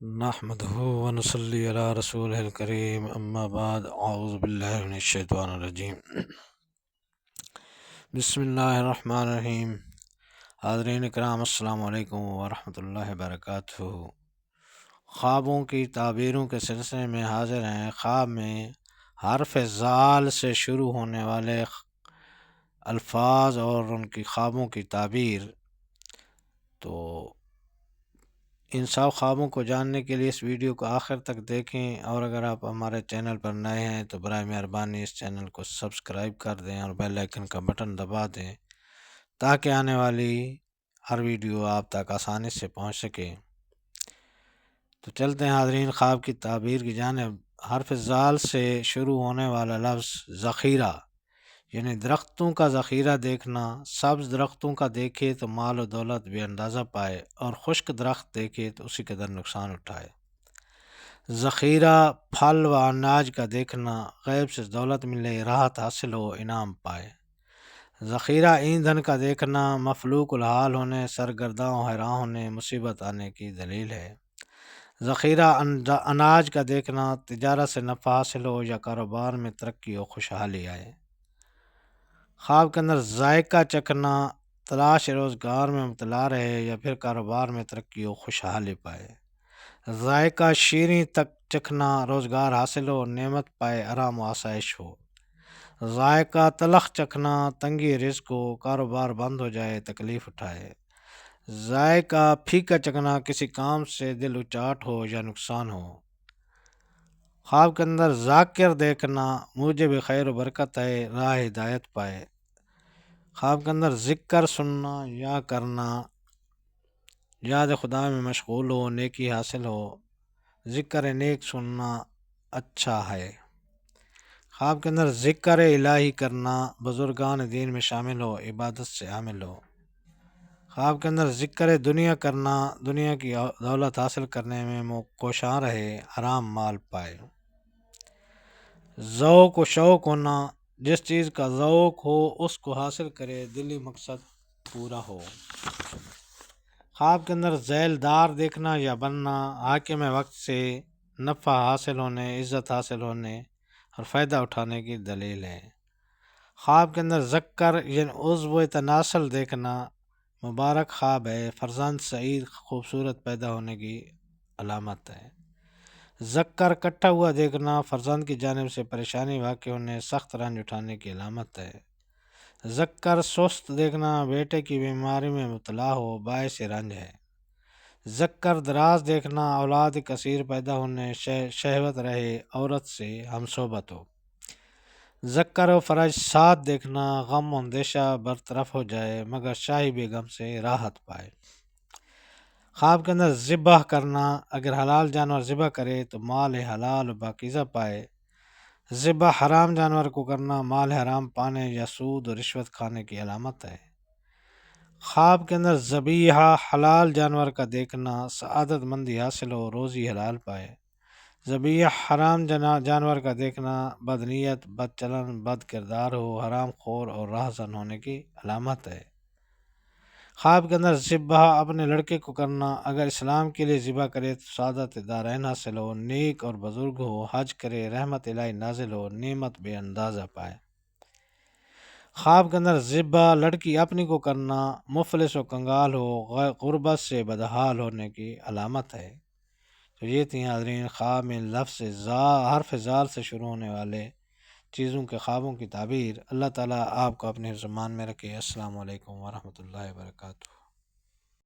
نحمده ونصلي على رسوله الكريم اما بعد اعوذ باللہ من الشیطان الرجیم بسم اللہ الرحمن الرحیم۔ حاضرین اکرام السلام علیکم ورحمۃ اللہ وبرکاتہ۔ خوابوں کی تعبیروں کے سلسلے میں حاضر ہیں۔ خواب میں حرف ذال سے شروع ہونے والے الفاظ اور ان کی خوابوں کی تعبیر۔ تو ان سب خوابوں کو جاننے کے لیے اس ویڈیو کو آخر تک دیکھیں، اور اگر آپ ہمارے چینل پر نئے ہیں تو برائے مہربانی اس چینل کو سبسکرائب کر دیں اور بیل آئیکن کا بٹن دبا دیں تاکہ آنے والی ہر ویڈیو آپ تک آسانی سے پہنچ سکے۔ تو چلتے ہیں حاضرین خواب کی تعبیر کی جانب۔ حرف ذال سے شروع ہونے والا لفظ ذخیرہ، یعنی درختوں کا ذخیرہ دیکھنا۔ سبز درختوں کا دیکھے تو مال و دولت بے اندازہ پائے، اور خشک درخت دیکھے تو اسی قدر نقصان اٹھائے۔ ذخیرہ پھل و اناج کا دیکھنا، غیب سے دولت ملے، راحت حاصل ہو، انعام پائے۔ ذخیرہ ایندھن کا دیکھنا، مفلوق الحال ہونے، سرگرداں و حیران ہونے، مصیبت آنے کی دلیل ہے۔ ذخیرہ اناج کا دیکھنا، تجارت سے نفع حاصل ہو یا کاروبار میں ترقی و خوشحالی آئے۔ خواب کے اندر ذائقہ چکھنا، تلاش روزگار میں مبتلا رہے یا پھر کاروبار میں ترقی و خوشحالی پائے۔ ذائقہ شیریں تک چکھنا، روزگار حاصل ہو، نعمت پائے، آرام و آسائش ہو۔ ذائقہ تلخ چکھنا، تنگی رزق ہو، کاروبار بند ہو جائے، تکلیف اٹھائے۔ ذائقہ پھیکا چکھنا، کسی کام سے دل اچاٹ ہو یا نقصان ہو۔ خواب کے اندر ذاکر دیکھنا، موجب خیر و برکت ہے، راہ ہدایت پائے۔ خواب کے اندر ذکر سننا یا کرنا، یاد خدا میں مشغول ہو، نیکی حاصل ہو۔ ذکر نیک سننا اچھا ہے۔ خواب کے اندر ذکر الہی کرنا، بزرگان دین میں شامل ہو، عبادت سے عامل ہو۔ خواب کے اندر ذکر دنیا کرنا، دنیا کی دولت حاصل کرنے میں کوشاں رہے، حرام مال پائے۔ ذوق و شوق ہونا، جس چیز کا ذوق ہو اس کو حاصل کرے، دلی مقصد پورا ہو۔ خواب کے اندر ذیل دار دیکھنا یا بننا، حاکم وقت سے نفع حاصل ہونے، عزت حاصل ہونے اور فائدہ اٹھانے کی دلیل ہے۔ خواب کے اندر ذکر یعنی عضو تناسل دیکھنا، مبارک خواب ہے، فرزند سعید خوبصورت پیدا ہونے کی علامت ہے۔ ذکر کٹا ہوا دیکھنا، فرزند کی جانب سے پریشانی واقع ہونے، سخت رنج اٹھانے کی علامت ہے۔ ذکر سست دیکھنا، بیٹے کی بیماری میں مبتلا ہو، باعث رنج ہے۔ ذکر دراز دیکھنا، اولاد کثیر پیدا ہونے، شہوت رہے، عورت سے ہم صحبت ہو۔ ذکر و فرج ساتھ دیکھنا، غم و اندیشہ برطرف ہو جائے، مگر شاہی بیگم سے راحت پائے۔ خواب کے اندر ذبح کرنا، اگر حلال جانور ذبح کرے تو مال حلال و پاکیزہ پائے۔ ذبح حرام جانور کو کرنا، مال حرام پانے یا سود و رشوت کھانے کی علامت ہے۔ خواب کے اندر ذبیحہ حلال جانور کا دیکھنا، سعادت مندی حاصل ہو، روزی حلال پائے۔ ذبیحہ حرام جانور کا دیکھنا، بد نیت، بد چلن، بد کردار ہو، حرام خور اور راہزن ہونے کی علامت ہے۔ خواب کے اندر ذبح اپنے لڑکے کو کرنا، اگر اسلام کے لیے ذبح کرے تو سعادت دارین حاصل ہو، نیک اور بزرگ ہو، حج کرے، رحمت الہی نازل ہو، نعمت بے اندازہ پائے۔ خواب کے اندر ذبح لڑکی اپنی کو کرنا، مفلس و کنگال ہو، غربت سے بدحال ہونے کی علامت ہے۔ تو یہ تھی حاضرین خواب میں حرف ذال سے شروع ہونے والے چیزوں کے خوابوں کی تعبیر۔ اللہ تعالیٰ آپ کو اپنے حفظ و ایمان میں رکھے۔ السلام علیکم ورحمۃ اللہ وبرکاتہ۔